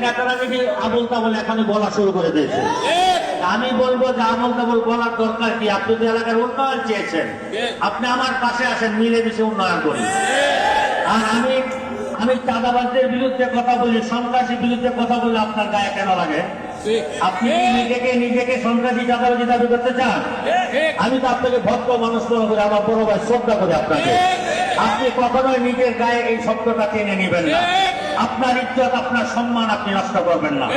নেতারা দেখি আবল তাবল এখনই বলা শুরু করে দিয়েছে। আমি বলবো যে আবল তাবল বলার দরকার কি? আপনি তো এলাকার উন্নয়ন চেয়েছেন, আপনি আমার পাশে আসেন, মিলেমিশে উন্নয়ন করি। আর আমি চাঁদাবাজদের বিরুদ্ধে কথা বলি, সন্ত্রাসীর বিরুদ্ধে কথা বলি, আপনার গায়ে কেন লাগে? আপনি নিজেকে সন্ত্রাসী চাঁদাবাজি দাবি করতে চান? আমি তো আপনাকে ভদ্র মানুষ মনে করি, আমার বড় ভাই শ্রদ্ধা করি আপনাকে। আপনি কখনোই নিজের গায়ে এই শব্দটা টেনে নেবেন না। আপনার ইজ্জত, আপনার সম্মান আপনি নষ্ট করবেন না।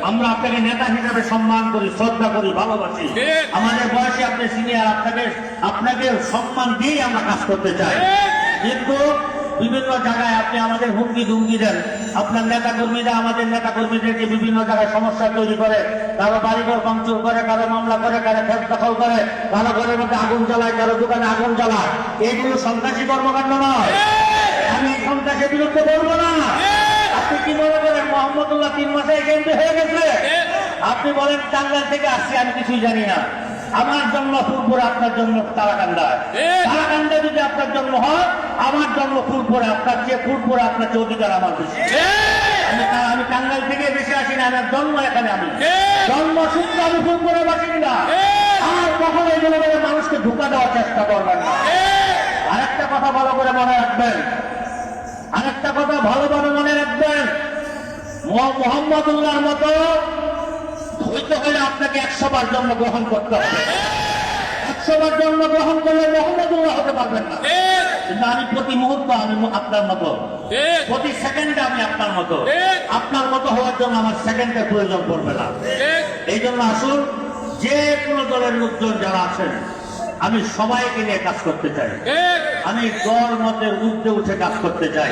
আমরা আপনাকে নেতা হিসাবে সম্মান করি, শ্রদ্ধা করি, ভালোবাসি। আমাদের বয়সে আপনি সিনিয়র, আপনাকে সম্মান দিয়েই আমরা কাজ করতে চাই। কিন্তু বিভিন্ন জায়গায় আপনি আমাদের হুমকি ধুমকি দেন। আপনার নেতা কর্মীরা আমাদের নেতা কর্মীদেরকে বিভিন্ন জায়গায় সমস্যা তৈরি করে, কারো বাড়িঘর ভাঙচুর করে, কারো মামলা করে, কারো খেত দখল করে, কারো ঘরের মধ্যে আগুন জ্বালায়, কারো দোকানে আগুন জ্বালায়। এইগুলো সন্ত্রাসী কর্মকাণ্ড নয়। আমি সন্ত্রাসের বিরুদ্ধে বলবো না। আপনি কি মনে করেন মোহাম্মদুল্লাহ 3 মাসে এমপি হয়ে গেছে? আপনি বলেন টাঙ্গাইল থেকে আসছি, আমি কিছুই জানি না। আমার জন্ম ফুলপুরে, আপনার জন্ম তারাকান্দায়। তারাকান্দায় যদি আপনার জন্ম হয়, আমার জন্ম ফুলপুরে, আপনার চেয়ে ফুলপুরে, আপনার চেয়ে অধিকার আমার বেশি। আমি টাঙ্গাইল থেকে বেশি আসি না, আমার জন্ম এখানে। আমি জন্মসূত্রে আমি ফুলপুরে বাসিন্দা। আর কখনো এগুলো বলে মানুষকে ধোঁকা দেওয়ার চেষ্টা করবেন না। আরেকটা কথা ভালো করে মনে রাখবেন, আরেকটা কথা ভালোভাবে মনে রাখবেন, মোহাম্মদুল্লাহর মতো হইতে হলে আপনাকে 100 বার জন্মগ্রহণ করতে হবে। 100 বার জন্মগ্রহণ করলে মোহাম্মদুল্লাহ হতে পারবেন না। কিন্তু আমি প্রতি মুহূর্ত আমি আপনার মতো, প্রতি সেকেন্ডে আমি আপনার মতো। আপনার মতো হওয়ার জন্য আমার সেকেন্ডের প্রয়োজন পড়বে না। এই জন্য আসুন, যে কোনো দলের লোকজন যারা আছেন, আমি সবাইকে নিয়ে কাজ করতে চাই। আমি দল মতের ঊর্ধ্বে উঠে কাজ করতে চাই।